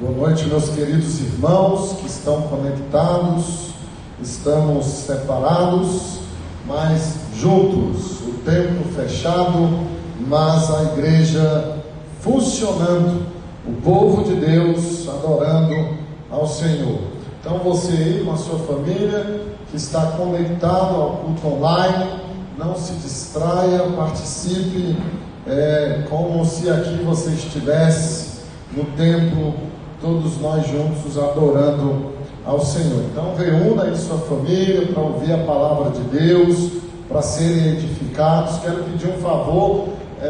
Boa noite, meus queridos irmãos que estão conectados. Estamos separados, mas juntos. O templo fechado, mas a igreja funcionando. O povo de Deus adorando ao Senhor. Então você aí com a sua família que está conectado ao culto online, não se distraia, participe como se aqui você estivesse no templo, todos nós juntos adorando ao Senhor. Então reúna aí sua família para ouvir a palavra de Deus, para serem edificados. Quero pedir um favor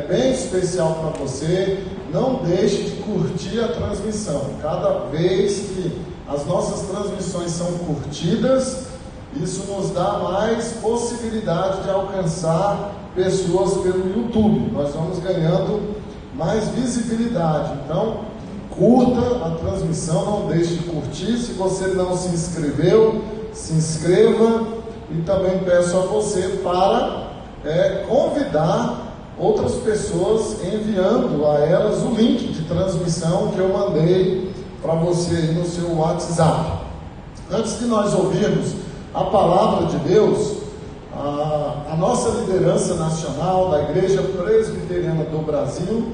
bem especial para você: não deixe de curtir a transmissão. Cada vez que as nossas transmissões são curtidas, isso nos dá mais possibilidade de alcançar pessoas pelo YouTube. Nós vamos ganhando mais visibilidade. Então curta a transmissão, não deixe de curtir. Se você não se inscreveu, se inscreva. E também peço a você para convidar outras pessoas, enviando a elas o link de transmissão que eu mandei para você aí no seu WhatsApp. Antes de nós ouvirmos a palavra de Deus, a nossa liderança nacional da Igreja Presbiteriana do Brasil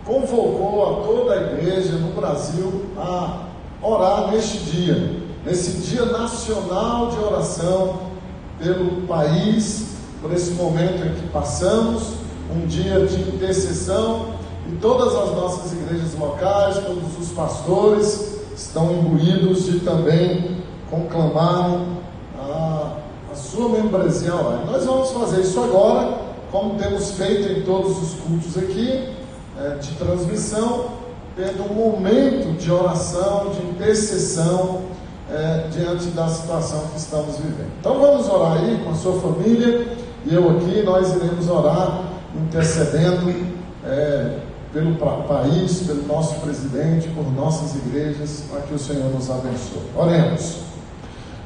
convocou a toda a igreja no Brasil a orar neste dia, nesse dia nacional de oração pelo país, por esse momento em que passamos, um dia de intercessão, e todas as nossas igrejas locais, todos os pastores estão imbuídos de também conclamarem a sua membresia online. Nós vamos fazer isso agora, como temos feito em todos os cultos aqui, de transmissão, tendo um momento de oração, de intercessão, diante da situação que estamos vivendo. Então vamos orar aí com a sua família, e eu aqui, nós iremos orar, intercedendo pelo país, pelo nosso presidente, por nossas igrejas, para que o Senhor nos abençoe. Oremos.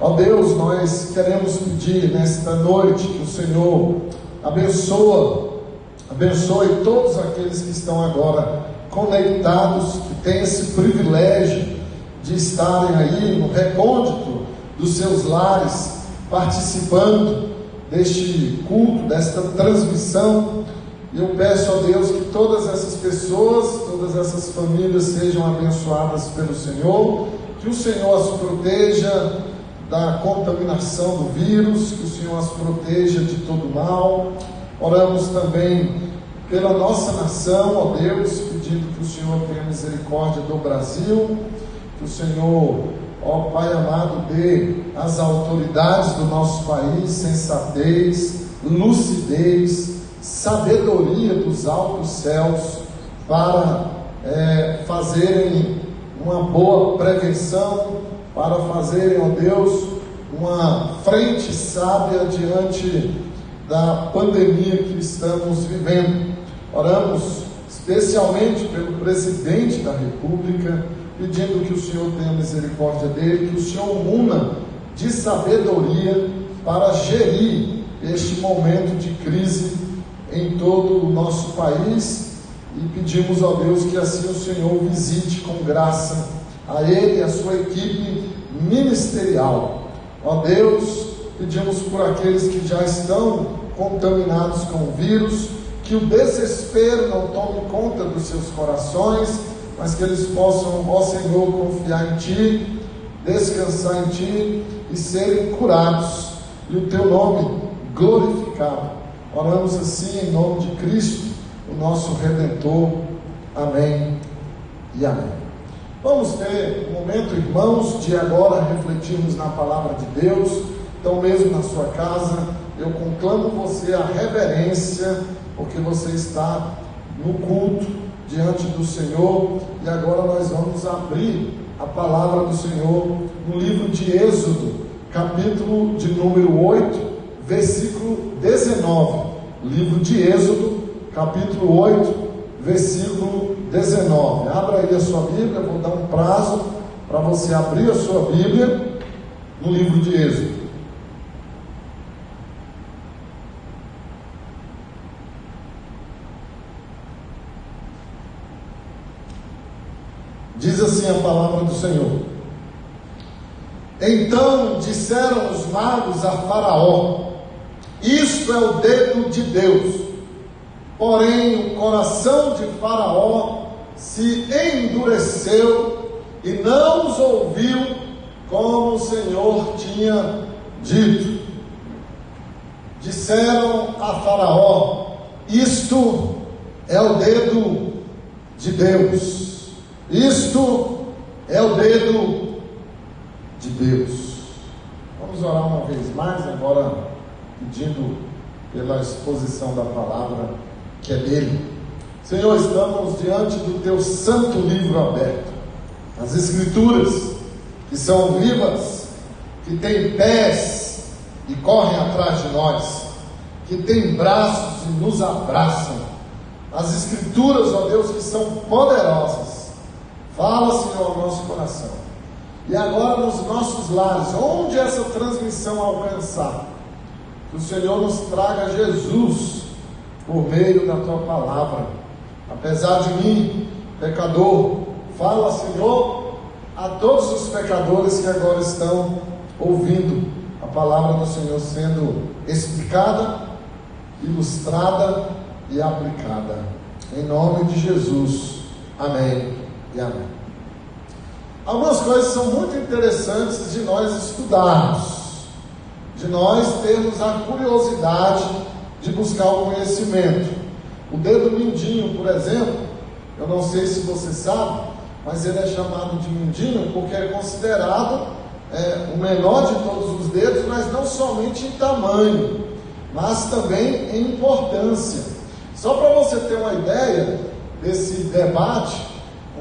Ó Deus, nós queremos pedir nesta noite que o Senhor abençoe todos aqueles que estão agora conectados, que têm esse privilégio de estarem aí no recôndito dos seus lares, participando deste culto, desta transmissão. E eu peço a Deus que todas essas pessoas, todas essas famílias sejam abençoadas pelo Senhor, que o Senhor as proteja da contaminação do vírus, que o Senhor as proteja de todo mal. Oramos também pela nossa nação, ó Deus, pedindo que o Senhor tenha misericórdia do Brasil, que o Senhor, ó Pai amado, dê às autoridades do nosso país sensatez, lucidez, sabedoria dos altos céus para fazerem uma boa prevenção, para fazerem, ó Deus, uma frente sábia diante da pandemia que estamos vivendo. Oramos especialmente pelo presidente da República, pedindo que o Senhor tenha misericórdia dele, que o Senhor o una de sabedoria para gerir este momento de crise em todo o nosso país, e pedimos a Deus que assim o Senhor visite com graça a ele e a sua equipe ministerial. Ó Deus, pedimos por aqueles que já estão contaminados com o vírus, que o desespero não tome conta dos seus corações, mas que eles possam, ó Senhor, confiar em Ti, descansar em Ti e serem curados, e o Teu nome glorificado. Oramos assim em nome de Cristo, o nosso Redentor. Amém e amém. Vamos ter um momento, irmãos, de agora refletirmos na palavra de Deus. Então mesmo na sua casa, eu conclamo você à reverência, porque você está no culto diante do Senhor. E agora nós vamos abrir a palavra do Senhor no livro de Êxodo, capítulo de número 8, versículo 19. Livro de Êxodo, capítulo 8, versículo 19. Abra aí a sua Bíblia, vou dar um prazo para você abrir a sua Bíblia no livro de Êxodo. Diz assim a palavra do Senhor: então disseram os magos a Faraó: isto é o dedo de Deus. Porém o coração de Faraó se endureceu e não os ouviu, como o Senhor tinha dito. Disseram a Faraó: isto é o dedo de Deus. Isto é o dedo de Deus. Vamos orar uma vez mais, agora pedindo pela exposição da palavra que é dele. Senhor, estamos diante do teu santo livro aberto, as Escrituras, que são vivas, que têm pés e correm atrás de nós, que têm braços e nos abraçam. As Escrituras, ó Deus, que são poderosas. Fala, Senhor, ao nosso coração. E agora nos nossos lares, onde essa transmissão alcançar, que o Senhor nos traga Jesus por meio da tua palavra. Apesar de mim, pecador, fala, Senhor, a todos os pecadores que agora estão ouvindo a palavra do Senhor sendo explicada, ilustrada e aplicada. Em nome de Jesus. Amém e amém. Algumas coisas são muito interessantes de nós estudarmos, de nós termos a curiosidade de buscar o conhecimento. O dedo mindinho, por exemplo, eu não sei se você sabe, mas ele é chamado de mindinho porque é considerado o menor de todos os dedos, mas não somente em tamanho, mas também em importância. Só para você ter uma ideia desse debate,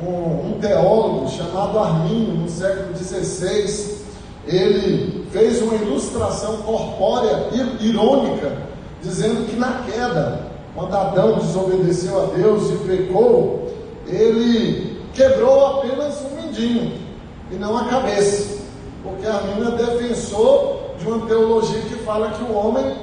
um teólogo chamado Arminio, no século XVI, ele fez uma ilustração corpórea irônica, dizendo que na queda, quando Adão desobedeceu a Deus e pecou, ele quebrou apenas um mindinho e não a cabeça, porque Arminio é defensor de uma teologia que fala que o homem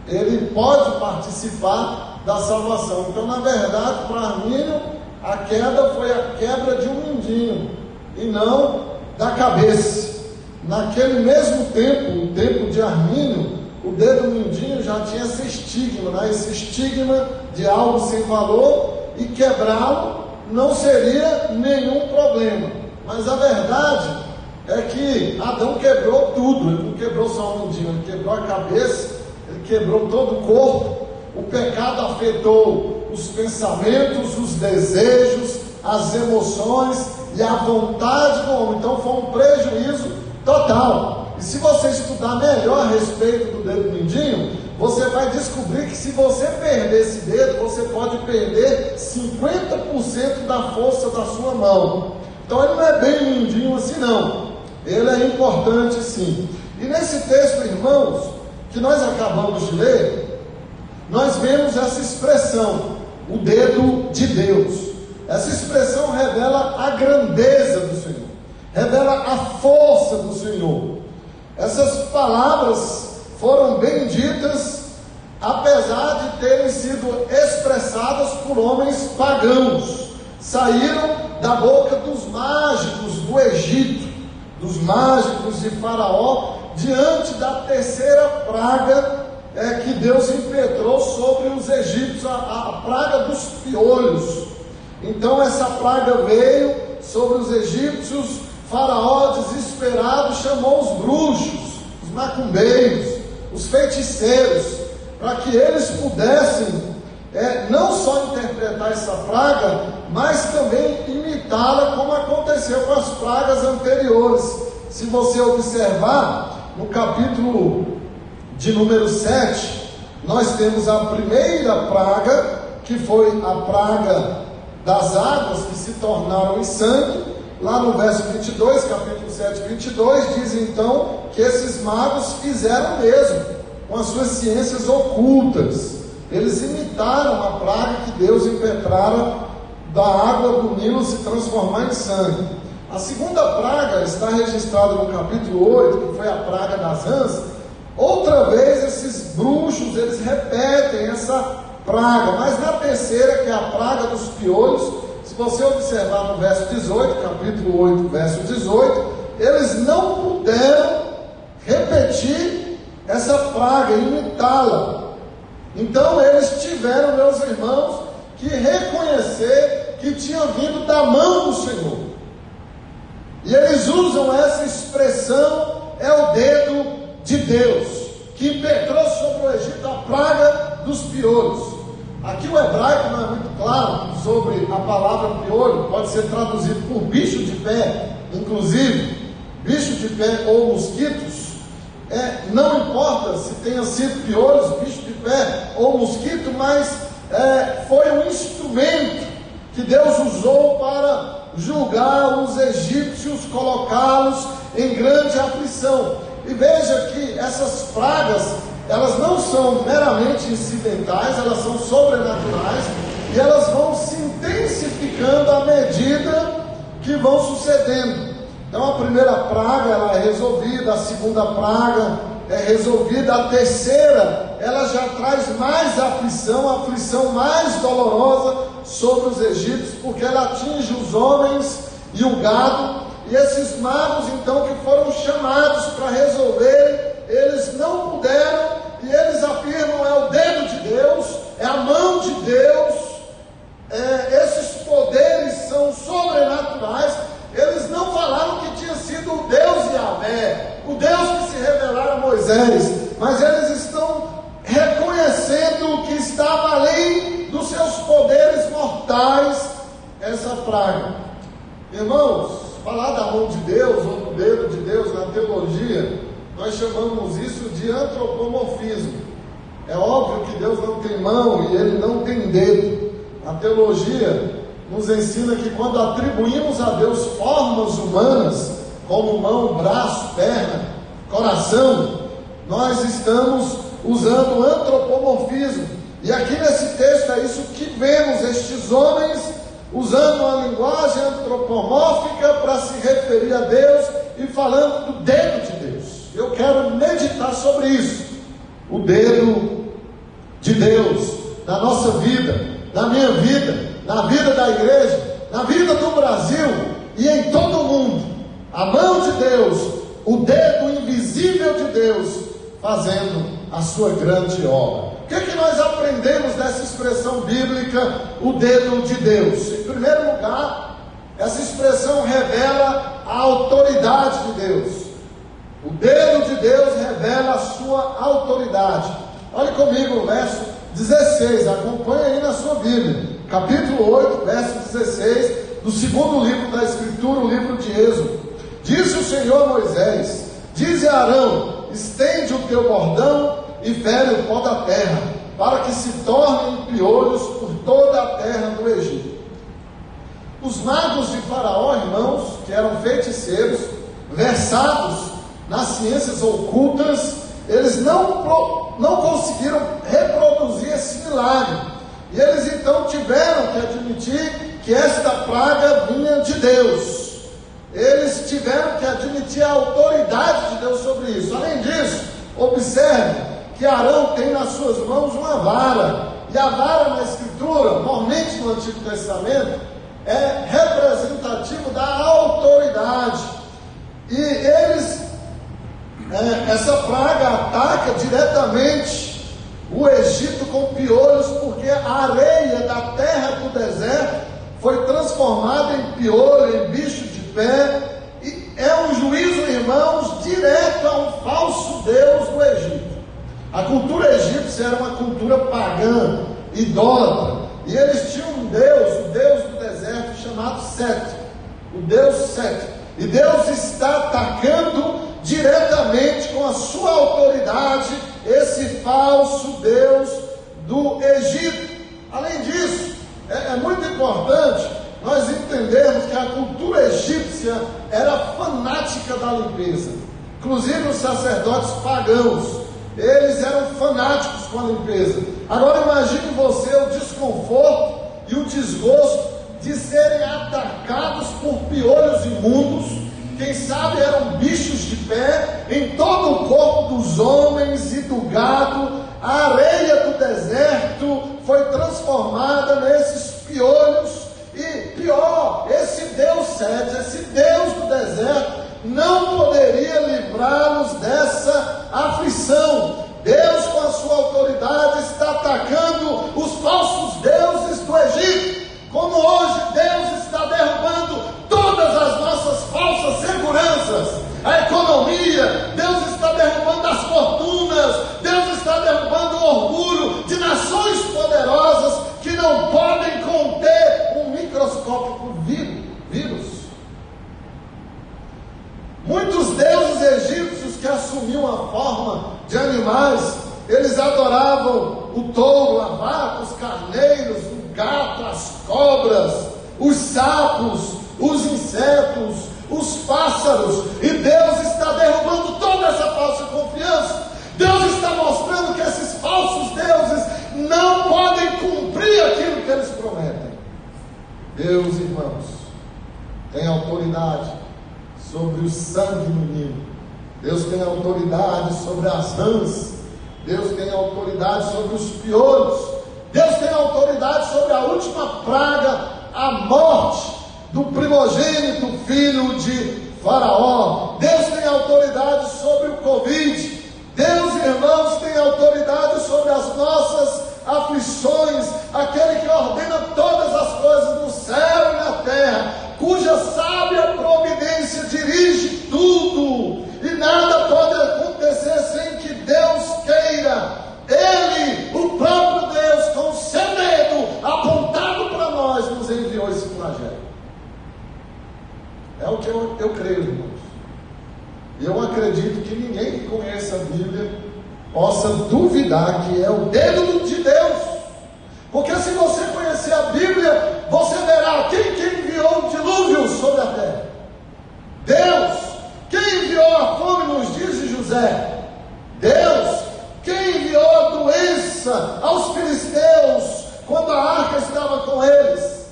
ele pode participar da salvação. Então, na verdade, para Arminio, a queda foi a quebra de um mindinho e não da cabeça. Naquele mesmo tempo, o tempo de Arminio, o dedo mindinho já tinha esse estigma, né? Esse estigma de algo sem valor, e quebrá-lo não seria nenhum problema. Mas a verdade é que Adão quebrou tudo. Ele não quebrou só o mindinho, ele quebrou a cabeça, ele quebrou todo o corpo. O pecado afetou os pensamentos, os desejos, as emoções e a vontade do homem. Então foi um prejuízo total. E se você estudar melhor a respeito do dedo mindinho, você vai descobrir que se você perder esse dedo, você pode perder 50% da força da sua mão. Então ele não é bem mindinho assim não. Ele é importante sim. E nesse texto, irmãos, que nós acabamos de ler, nós vemos essa expressão, o dedo de Deus. Essa expressão revela a grandeza do Senhor, revela a força do Senhor. Essas palavras foram bem ditas, apesar de terem sido expressadas por homens pagãos. Saíram da boca dos mágicos do Egito, dos mágicos de Faraó, diante da terceira praga que Deus impetrou sobre os egípcios, a praga dos piolhos. Então essa praga veio sobre os egípcios. Faraó, desesperado, chamou os bruxos, os macumbeiros, os feiticeiros, para que eles pudessem não só interpretar essa praga, mas também imitá-la, como aconteceu com as pragas anteriores. Se você observar, no capítulo de número 7, nós temos a primeira praga, que foi a praga das águas que se tornaram em sangue. Lá no verso 22, capítulo 7, 22, diz então que esses magos fizeram mesmo, com as suas ciências ocultas. Eles imitaram a praga que Deus impetrara da água do Nilo se transformar em sangue. A segunda praga está registrada no capítulo 8, que foi a praga das rãs. Outra vez esses bruxos, eles repetem essa praga, mas na terceira, que é a praga dos piolhos, se você observar no verso 18, capítulo 8, verso 18, eles não puderam repetir essa praga, imitá-la. Então eles tiveram, meus irmãos, que reconhecer que tinha vindo da mão do Senhor. E eles usam essa expressão, é o dedo de Deus, que impetrou sobre o Egito a praga dos piolhos. Aqui o hebraico não é muito claro sobre a palavra piolho, pode ser traduzido por bicho de pé, inclusive, bicho de pé ou mosquitos, não importa se tenha sido piolhos, bicho de pé ou mosquito, mas foi um instrumento que Deus usou para julgar os egípcios, colocá-los em grande aflição. E veja que essas pragas, elas não são meramente incidentais, elas são sobrenaturais, e elas vão se intensificando à medida que vão sucedendo. Então a primeira praga, ela é resolvida, a segunda praga é resolvida, a terceira, ela já traz mais aflição, a aflição mais dolorosa sobre os egípcios, porque ela atinge os homens e o gado. E esses magos, então, que foram chamados para resolver, eles não puderam, e eles afirmam, é o dedo de Deus, é a mão de Deus, esses poderes são sobrenaturais. Eles não falaram que tinha sido o Deus Yahvé, o Deus que se revelara a Moisés, mas eles estão reconhecendo que estava além dos seus poderes mortais essa praga. Irmãos, falar da mão de Deus ou do dedo de Deus na teologia, nós chamamos isso de antropomorfismo. É óbvio que Deus não tem mão e Ele não tem dedo. A teologia nos ensina que quando atribuímos a Deus formas humanas, como mão, braço, perna, coração, nós estamos usando o antropomorfismo. E aqui nesse texto é isso que vemos, estes homens usando uma linguagem antropomórfica para se referir a Deus e falando do dedo de Deus. Eu quero meditar sobre isso, o dedo de Deus na nossa vida, na minha vida, na vida da igreja, na vida do Brasil e em todo o mundo. A mão de Deus, o dedo invisível de Deus, fazendo a sua grande obra. O que é que nós aprendemos dessa expressão bíblica, o dedo de Deus? Em primeiro lugar, essa expressão revela a autoridade de Deus. O dedo de Deus revela a sua autoridade. Olhe comigo o verso 16, acompanhe aí na sua Bíblia. Capítulo 8, verso 16, do segundo livro da Escritura, o livro de Êxodo. Disse o Senhor a Moisés: dize a Arão, estende o teu bordão e fere o pó da terra, para que se tornem piolhos por toda a terra do Egito. Os magos de Faraó, irmãos, que eram feiticeiros, versados nas ciências ocultas, eles não conseguiram reproduzir esse milagre. E eles então tiveram que admitir que esta praga vinha de Deus. Eles tiveram que admitir a autoridade de Deus sobre isso. Além disso, observe que Arão tem nas suas mãos uma vara. E a vara na Escritura, normalmente no Antigo Testamento, é representativo da autoridade. E essa praga ataca diretamente o Egito com piolhos, porque a areia da terra do deserto foi transformada em piolho, em bicho de pé, e é um juízo, irmãos, direto a um falso Deus do Egito. A cultura egípcia era uma cultura pagã, idólatra, e eles tinham um Deus, o Deus do deserto, chamado Set, o Deus Set, e Deus está atacando diretamente com a sua autoridade esse falso Deus do Egito. Além disso, é muito importante nós entendermos que a cultura egípcia era fanática da limpeza. Inclusive os sacerdotes pagãos, eles eram fanáticos com a limpeza. Agora imagine você o desconforto e o desgosto de serem atacados por piolhos imundos. Quem sabe eram bichos de pé em todo o corpo dos homens e do gado. A areia do deserto foi transformada nesses piolhos. E pior os sapos, os insetos, os pássaros, e Deus está derrubando toda essa falsa confiança. Deus está mostrando que esses falsos deuses não podem cumprir aquilo que eles prometem. Deus, irmãos, tem autoridade sobre o sangue no Nilo. Deus tem autoridade sobre as rãs. Deus tem autoridade sobre os piolhos. Deus tem autoridade sobre a última praga, a morte do primogênito filho de Faraó. Deus tem autoridade sobre o Covid. Deus, irmãos, tem autoridade sobre as nossas aflições, aquele que ordena todas as coisas no céu e na terra, cuja sábia providência dirige tudo, e nada pode acontecer sem que Deus queira. Ele, o próprio Deus, com o seu dedo apontado para nós, nos enviou esse flagelo. É o que eu creio, irmãos. Eu acredito que ninguém que conheça a Bíblia possa duvidar que é o dedo de Deus, porque se você conhecer a Bíblia, você verá quem enviou o dilúvio sobre a terra. Deus. Quem enviou a fome nos dias de José? Deus. Quem enviou a doença aos filisteus quando a arca estava com eles?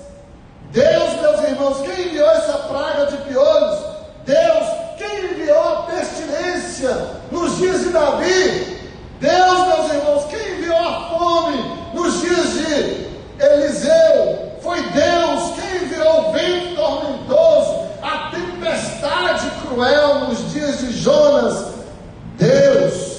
Deus, meus irmãos. Quem enviou essa praga de piolhos? Deus. Quem enviou a pestilência nos dias de Davi? Deus, meus irmãos. Quem enviou a fome nos dias de Eliseu? Foi Deus. Quem enviou o vento tormentoso, a tempestade cruel nos dias de Jonas? Deus.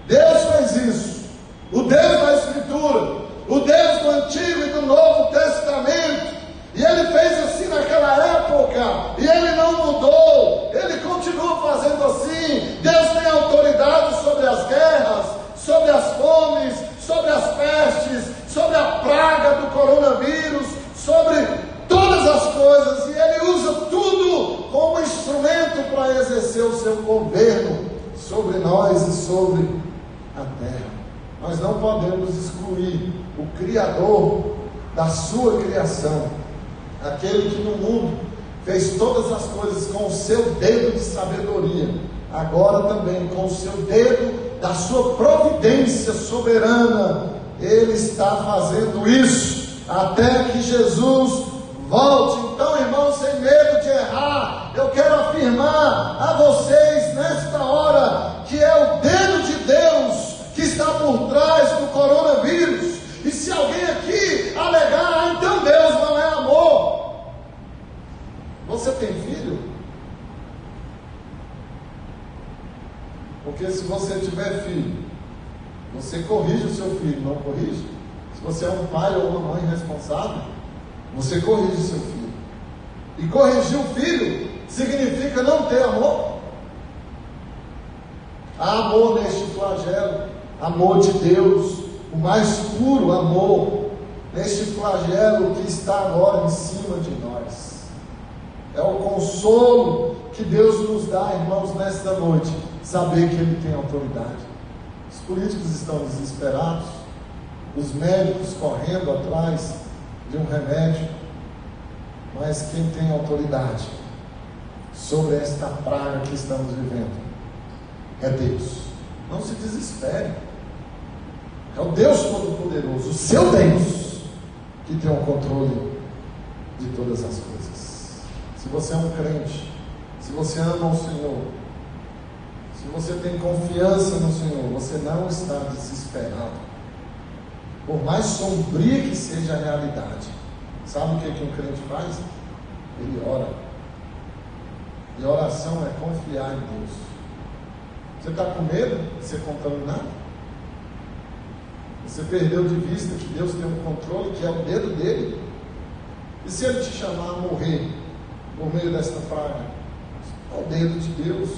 Deus fez isso. O Deus da Escritura, o Deus do Antigo e do Novo Testamento. E Ele fez assim naquela época, e Ele não mudou, Ele continua fazendo assim. Deus tem autoridade sobre as guerras, sobre as fomes, sobre as pestes, sobre a praga do coronavírus, sobre todas as coisas, e Ele usa tudo como instrumento para exercer o seu governo sobre nós e sobre a terra. Nós não podemos excluir o Criador da sua criação, aquele que no mundo fez todas as coisas com o seu dedo de sabedoria, agora também com o seu dedo da sua providência soberana. Ele está fazendo isso até que Jesus volte. Então, irmãos, sem medo de errar, eu quero afirmar a vocês nesta hora que é o dedo de Deus que está por trás do coronavírus. E se alguém aqui alegar, então Deus não é amor. Você tem filho? Porque se você tiver filho, você corrige o seu filho, não corrige? Se você é um pai ou uma mãe responsável, você corrige o seu filho. E corrigir o filho significa não ter amor? Há amor neste flagelo, amor de Deus, o mais puro amor, neste flagelo que está agora em cima de nós. É o consolo que Deus nos dá, irmãos, nesta noite, saber que Ele tem autoridade. Os políticos estão desesperados, os médicos correndo atrás de um remédio, mas quem tem autoridade sobre esta praga que estamos vivendo é Deus. Não se desespere. É o Deus Todo-Poderoso, o seu Deus, que tem o controle de todas as coisas. Se você é um crente, se você ama o Senhor, se você tem confiança no Senhor, você não está desesperado. Por mais sombria que seja a realidade, sabe o que um crente faz? Ele ora. E oração é confiar em Deus. Você está com medo de ser contaminado? Você perdeu de vista que Deus tem um controle, que é o dedo dele? E se Ele te chamar a morrer por meio desta praga? É o dedo de Deus,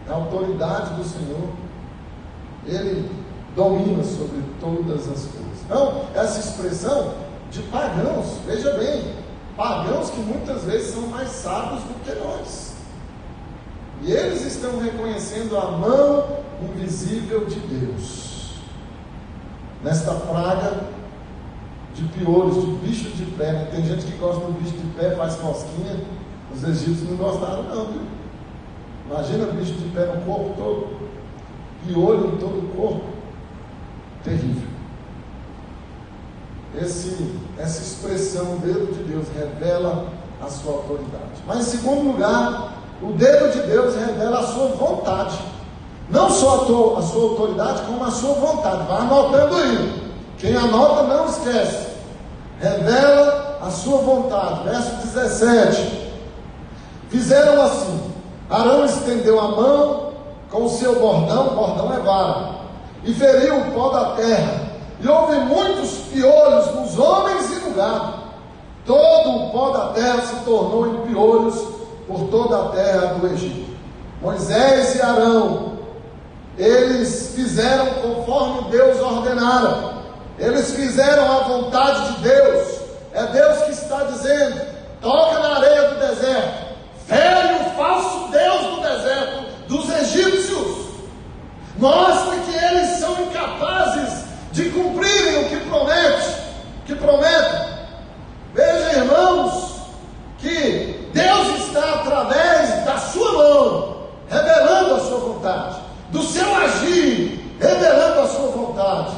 é a autoridade do Senhor. Ele domina sobre todas as coisas. Então, essa expressão de pagãos, veja bem, pagãos que muitas vezes são mais sábios do que nós, e eles estão reconhecendo a mão invisível de Deus nesta praga de piolhos, de bichos de pé, né? Tem gente que gosta do bicho de pé, faz cosquinha. Os egípcios não gostaram não, viu? Imagina bicho de pé no corpo todo, piolho em todo o corpo. Terrível. Essa expressão, o dedo de Deus, revela a sua autoridade. Mas em segundo lugar, o dedo de Deus revela a sua vontade. Não só a sua autoridade, como a sua vontade. Vai anotando aí. Quem anota não esquece. Revela a sua vontade. Verso 17. Fizeram assim. Arão estendeu a mão com o seu bordão é vara, e feriu o pó da terra. E houve muitos piolhos nos homens e no gado. Todo o pó da terra se tornou em piolhos por toda a terra do Egito. Moisés e Arão, eles fizeram conforme Deus ordenara. Eles fizeram a vontade de Deus. É Deus que está dizendo: toca na areia do deserto, fere o falso Deus do deserto, dos egípcios. Mostre que eles são incapazes de cumprirem o que prometem. Veja, irmãos, que Deus está através da sua mão revelando a sua vontade, do seu agir revelando a sua vontade.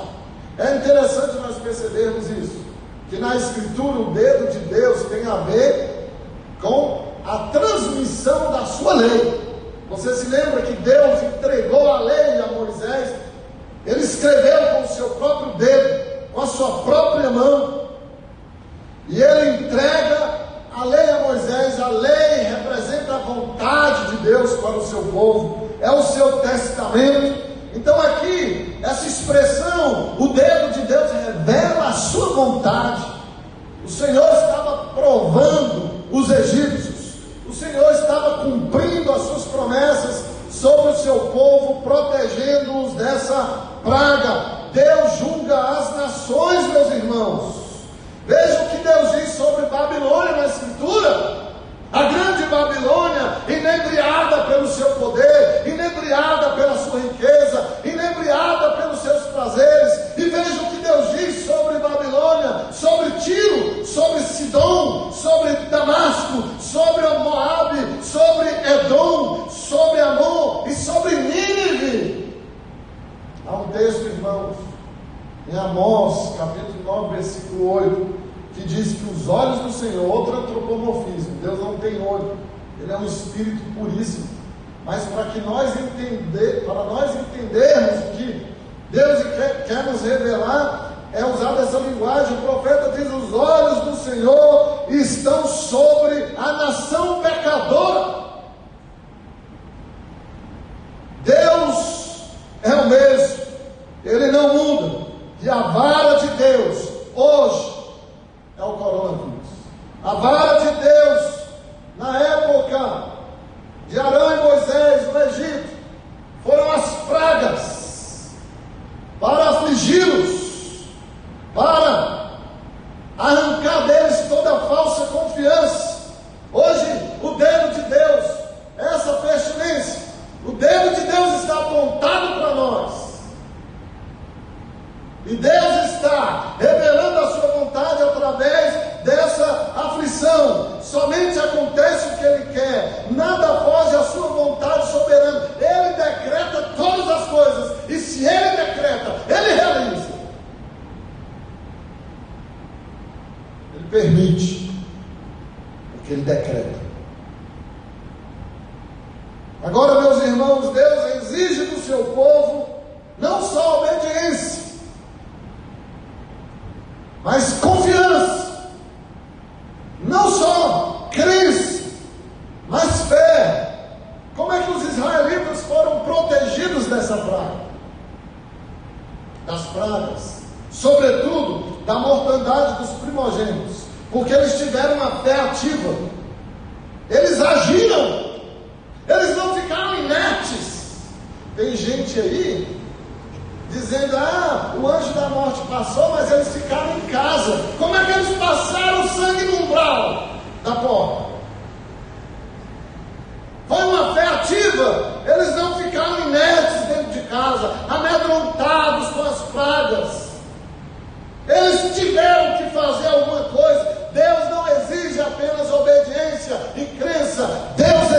É interessante nós percebermos isso, que na Escritura o dedo de Deus tem a ver com a transmissão da sua lei. Você se lembra que Deus entregou a lei a Moisés? Ele escreveu com o seu próprio dedo, com a sua própria mão, e ele entrega a lei a Moisés. A lei representa a vontade de Deus para o seu povo, é o seu testamento. Então aqui, essa expressão, o dedo de Deus revela a sua vontade. O Senhor estava provando os egípcios, o Senhor estava cumprindo as suas promessas sobre o seu povo, protegendo-os dessa praga. Deus julga as nações, meus irmãos. Veja o que Deus diz sobre Babilônia na Escritura. A grande Babilônia, inebriada pelo seu poder, inebriada pela sua riqueza, inebriada pelos seus prazeres. E veja o que Deus diz sobre Babilônia, sobre Tiro, sobre Sidom, sobre Damasco, sobre Moabe, sobre Edom, sobre Amon e sobre Nínive. Há um texto, irmãos, em Amós, capítulo 9, versículo 8, que diz que os olhos do Senhor, outro antropomorfismo, Deus não tem olho, Ele é um espírito puríssimo. Mas para nós entendermos o que Deus quer nos revelar, é usada essa linguagem. O profeta diz: os olhos do Senhor estão sobre a nação pecadora. Deus é o mesmo, Ele não muda. E a vara de Deus hoje é o coronavírus. A vara de Deus na época de Arão e Moisés no Egito foram as pragas para afligi-los, para arrancar deles toda a falsa confiança. Hoje o dedo de Deus é essa pestilência. O dedo de Deus está apontado para nós. E Deus está revelando a sua vontade através dessa aflição. Somente acontece o que Ele quer. Nada foge à sua vontade soberana. Ele decreta todas as coisas. E se Ele decreta, Ele realiza. Ele permite o que Ele decreta. Agora, meus irmãos, Deus exige do seu povo não só obediência, mas confiança. Não só crença, mas fé. Como é que os israelitas foram protegidos dessa praga? Das pragas, sobretudo da mortandade dos primogênitos, porque eles tiveram uma fé ativa. Eles agiram, eles não ficaram inertes. Tem gente aí dizendo: o anjo da morte passou, mas eles ficaram em casa. Como é que eles passaram o sangue no umbral da porta? Foi uma fé ativa. Eles não ficaram inertes dentro de casa, amedrontados com as pragas. Eles tiveram que fazer alguma coisa. Deus não exige apenas obediência e crença, Deus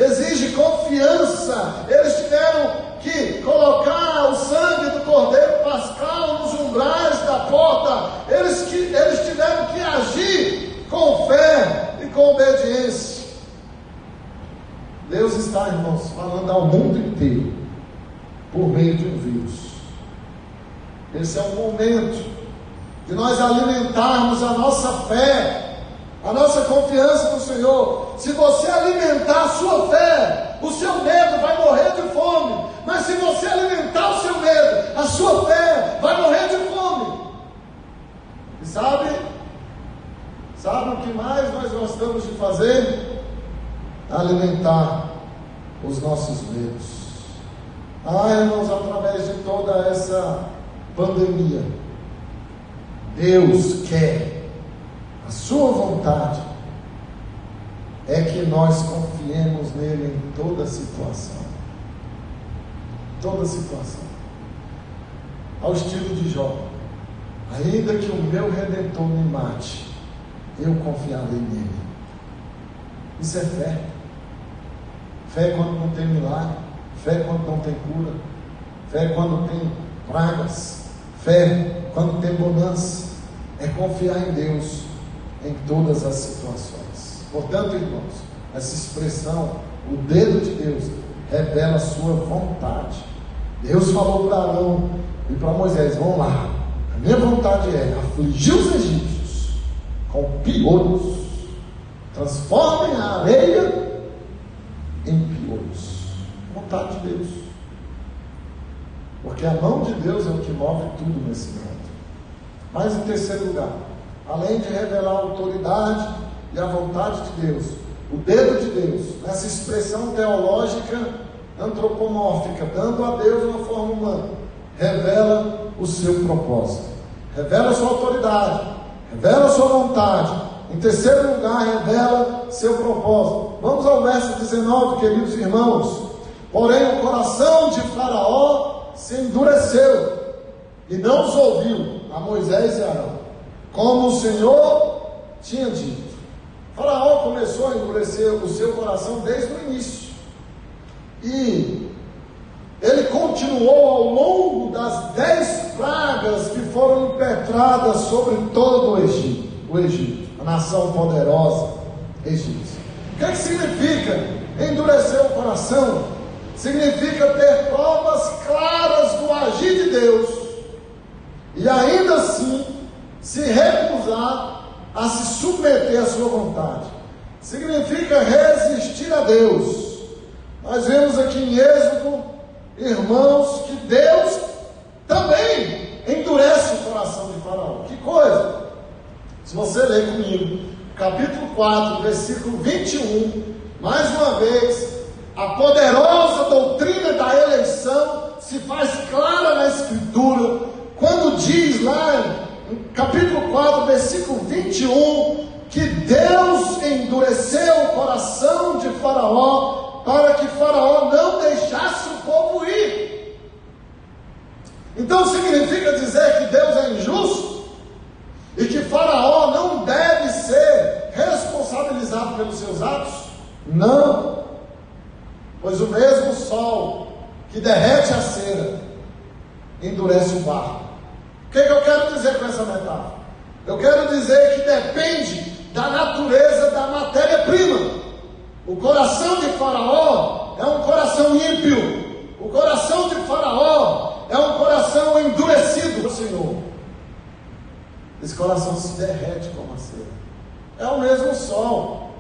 exige confiança. Eles tiveram que colocar o sangue do Cordeiro Pascal nos umbrais da porta, eles tiveram que agir com fé e com obediência. Deus está, irmãos, falando ao mundo inteiro por meio de um vírus. Esse é o momento de nós alimentarmos a nossa fé, a nossa confiança no Senhor. Se você alimentar a sua fé, o seu medo vai morrer de fome. Mas se você alimentar o seu medo, a sua fé vai morrer de fome. E sabe o que mais nós gostamos de fazer? Alimentar os nossos medos. Irmãos, através de toda essa pandemia, Deus quer, a sua vontade é que nós confiemos nele em toda situação. Toda situação. Ao estilo de Jó: ainda que o meu Redentor me mate, eu confiarei nele. Isso é fé. Fé quando não tem milagre, fé quando não tem cura, fé quando tem pragas, fé quando tem bonança. É confiar em Deus em todas as situações. Portanto, irmãos, essa expressão, o dedo de Deus, revela a sua vontade. Deus falou para Arão e para Moisés: vão lá, a minha vontade é afligir os egípcios com piolhos, transformem a areia em piolhos. Vontade de Deus, porque a mão de Deus é o que move tudo nesse mundo. Mas em terceiro lugar, além de revelar a autoridade e a vontade de Deus, o dedo de Deus, nessa expressão teológica antropomórfica, dando a Deus uma forma humana, revela o seu propósito, revela a sua autoridade, revela a sua vontade. Em terceiro lugar, revela seu propósito. Vamos ao verso 19, queridos irmãos. Porém, o coração de Faraó se endureceu e não os ouviu, a Moisés e Arão, como o Senhor tinha dito. Faraó começou a endurecer o seu coração desde o início, e ele continuou ao longo das 10 pragas que foram impetradas sobre todo o Egito, a nação poderosa egípcia. O que significa endurecer o coração? Significa ter provas claras do agir de Deus e ainda assim se recusar a se submeter à sua vontade. Significa resistir a Deus. Nós vemos aqui em Êxodo, irmãos, que Deus também endurece o coração de Faraó. Que coisa! Se você ler comigo, capítulo 4, versículo 21, mais uma vez, a poderosa doutrina da eleição se faz clara na Escritura, quando diz lá em capítulo 4, versículo 21, que Deus endureceu o coração de Faraó, para que Faraó não deixasse o povo ir. Então significa dizer que Deus é injusto e que Faraó não deve ser responsabilizado pelos seus atos? Não, pois o mesmo sol que derrete a cera endurece o barro. O que eu quero dizer com essa metáfora? Eu quero dizer que depende da natureza da matéria-prima. O coração de Faraó é um coração ímpio. O coração de Faraó é um coração endurecido do Senhor. Esse coração se derrete como a cera. É o mesmo sol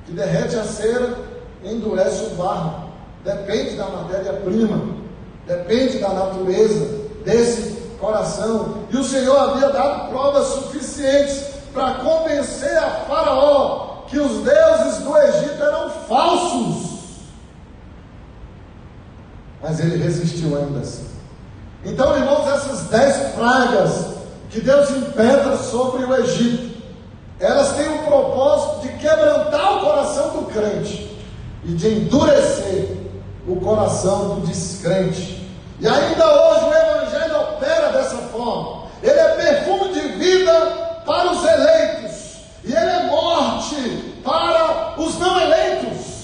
que derrete a cera e endurece o barro. Depende da matéria-prima, depende da natureza desse coração. E o Senhor havia dado provas suficientes para convencer a Faraó que os deuses do Egito eram falsos, mas ele resistiu ainda assim. Então, irmãos, essas 10 pragas que Deus impetra sobre o Egito, elas têm o propósito de quebrantar o coração do crente e de endurecer o coração do descrente. E ainda hoje o Evangelho opera dessa forma. Ele é perfume de vida para os eleitos, e ele é morte para os não eleitos.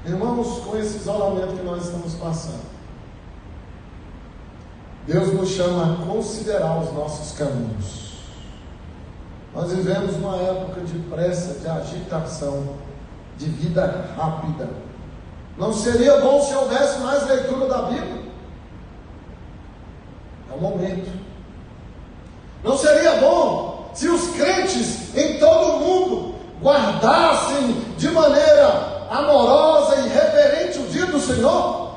Irmãos, com esse isolamento que nós estamos passando, Deus nos chama a considerar os nossos caminhos. Nós vivemos uma época de pressa, de agitação, de vida rápida. Não seria bom se houvesse mais leitura da Bíblia? É o momento. Não seria bom se os crentes em todo o mundo guardassem de maneira amorosa e reverente o dia do Senhor?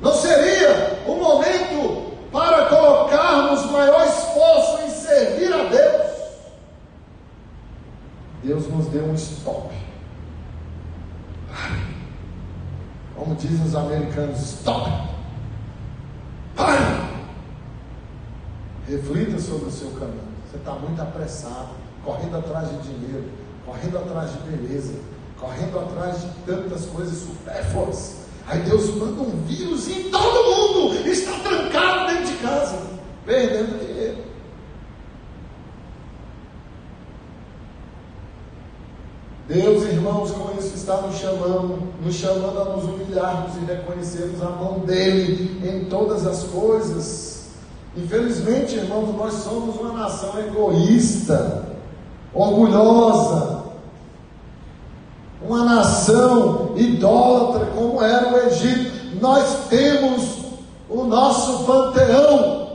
Não seria o momento para colocarmos maior esforço em servir a Deus? Deus nos deu um stop. Como dizem os americanos, stop. Pare. Reflita sobre o seu caminho. Você está muito apressado, correndo atrás de dinheiro, correndo atrás de beleza, correndo atrás de tantas coisas supérfluas. Aí Deus manda um vírus e todo mundo está trancado dentro de casa, perdendo dinheiro. Deus, irmãos, com isso está nos chamando a nos humilharmos e reconhecermos a mão dele em todas as coisas. Infelizmente, irmãos, nós somos uma nação egoísta, orgulhosa, uma nação idólatra, como era o Egito. Nós temos o nosso panteão.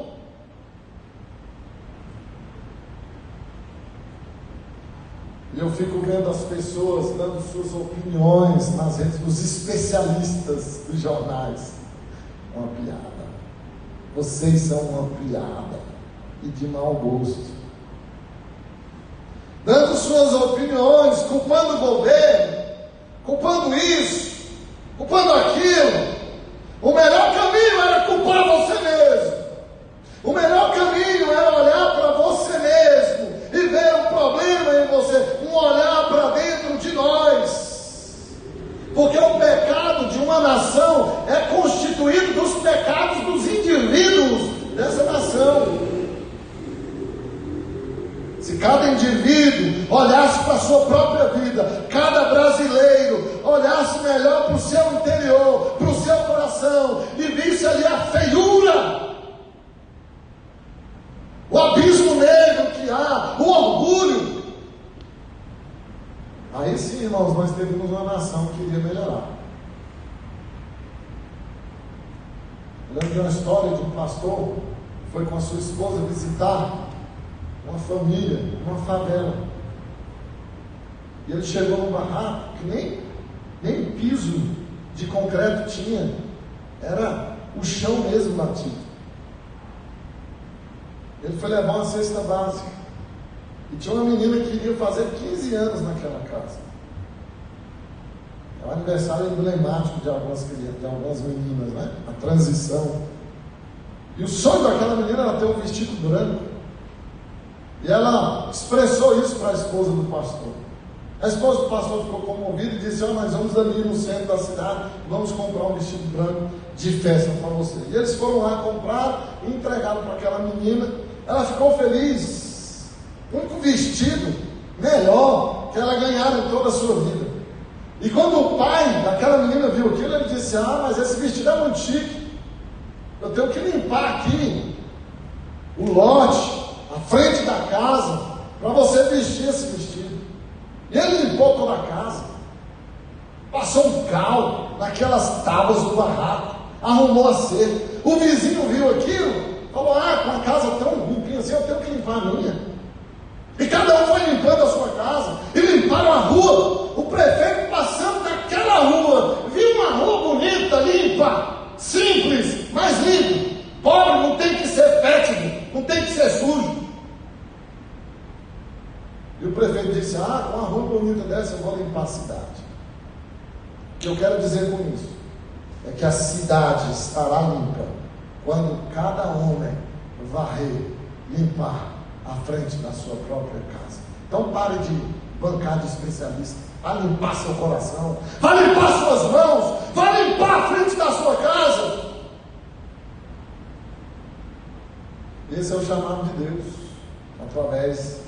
E eu fico vendo as pessoas dando suas opiniões nas redes dos especialistas dos jornais. Uma piada. Vocês são uma piada e de mau gosto. Dando suas opiniões, culpando o governo, culpando isso, culpando aquilo. O melhor caminho era culpar você mesmo. O melhor caminho era olhar para você mesmo e ver o problema em você. Um olhar para dentro de nós. Porque o pecado de uma nação é constituído dos pecados dos indivíduos dessa nação. Se cada indivíduo olhasse para a sua própria vida, cada brasileiro olhasse melhor para o seu interior, para o seu coração, e visse ali a feiura, o abismo negro que há, o orgulho, aí sim, irmãos, nós teríamos uma nação que iria melhorar. Eu lembro de uma história de um pastor que foi com a sua esposa visitar uma família, uma favela. E ele chegou num barraco que nem piso de concreto tinha, era o chão mesmo batido. Ele foi levar uma cesta básica. E tinha uma menina que iria fazer 15 anos naquela casa. É um aniversário emblemático de algumas crianças, de algumas meninas, né? A transição. E o sonho daquela menina era ter um vestido branco. E ela expressou isso para a esposa do pastor. A esposa do pastor ficou comovida e disse: nós vamos ali no centro da cidade, vamos comprar um vestido branco de festa para você. E eles foram lá comprar e entregaram para aquela menina. Ela ficou feliz. O único vestido melhor que ela ganhara em toda a sua vida. E quando o pai daquela menina viu aquilo, ele disse: mas esse vestido é muito chique. Eu tenho que limpar aqui o lote, à frente da casa, para você vestir esse vestido. E ele limpou toda a casa, passou um cal naquelas tábuas do barraco, arrumou a cerca. O vizinho viu aquilo, falou: com a casa tão limpinha assim, eu tenho que limpar a minha. E cada um foi limpando a sua casa, e limparam a rua. O prefeito passando daquela rua, viu uma rua bonita, limpa, simples, mas limpa. Pobre não tem que ser fétido, não tem que ser sujo. E o prefeito disse: com uma rua bonita dessa eu vou limpar a cidade. O que eu quero dizer com isso é que a cidade estará limpa quando cada homem varrer, limpar a frente da sua própria casa. Então pare de bancar de especialista. vai limpar seu coração, vai limpar suas mãos, vai limpar a frente da sua casa. Esse é o chamado de Deus, através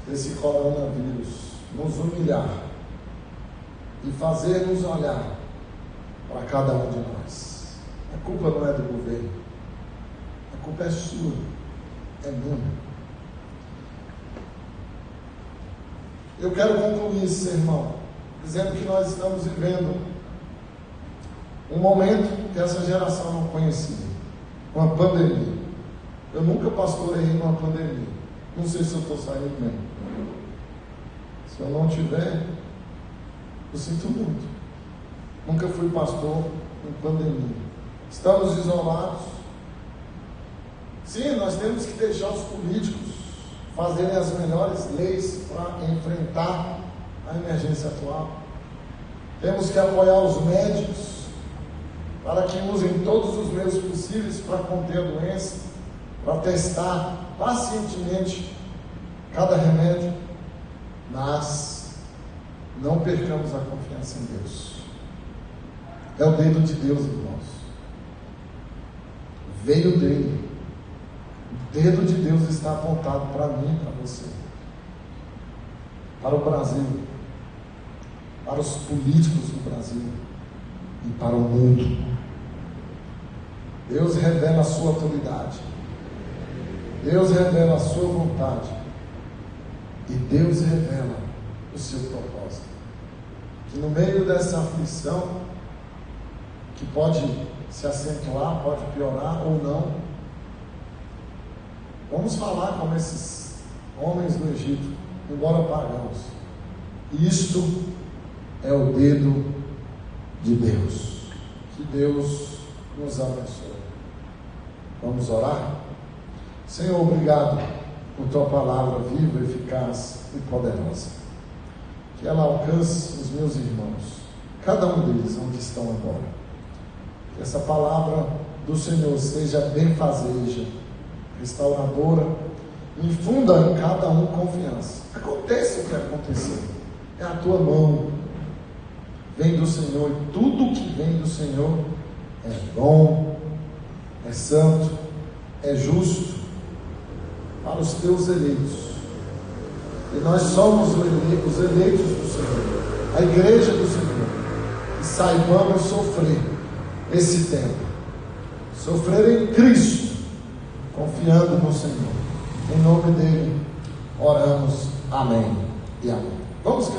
desse coronavírus, nos humilhar e fazer-nos olhar para cada um de nós. A culpa não é do governo, a culpa é sua, é minha. Eu quero concluir esse sermão dizendo que nós estamos vivendo um momento que essa geração não conhecia, uma pandemia. Eu nunca pastorei numa pandemia, não sei se eu estou saindo bem. Se eu não tiver, eu sinto muito. Nunca fui pastor em pandemia. Estamos isolados. Sim, nós temos que deixar os políticos fazerem as melhores leis para enfrentar a emergência atual. Temos que apoiar os médicos para que usem todos os meios possíveis para conter a doença, para testar pacientemente cada remédio, mas não percamos a confiança em Deus. É o dedo de Deus, irmãos. Veio dele. O dedo de Deus está apontado para mim e para você, para o Brasil, para os políticos do Brasil e para o mundo. Deus revela a sua autoridade, Deus revela a sua vontade e Deus revela o seu propósito. Que no meio dessa aflição, que pode se acentuar, pode piorar ou não, vamos falar como esses homens do Egito, embora pagãos. Isto é o dedo de Deus. Que Deus nos abençoe. Vamos orar? Senhor, obrigado por tua palavra viva, eficaz e poderosa. Que ela alcance os meus irmãos, cada um deles onde estão agora. Que essa palavra do Senhor seja benfazeja, restauradora, infunda em cada um confiança. Aconteça o que acontecer, é a tua mão, vem do Senhor, e tudo que vem do Senhor é bom, é santo, é justo para os teus eleitos. E nós somos os eleitos do Senhor, a igreja do Senhor, e saibamos sofrer esse tempo, sofrer em Cristo, confiando no Senhor. Em nome dele oramos, amém e amém. Vamos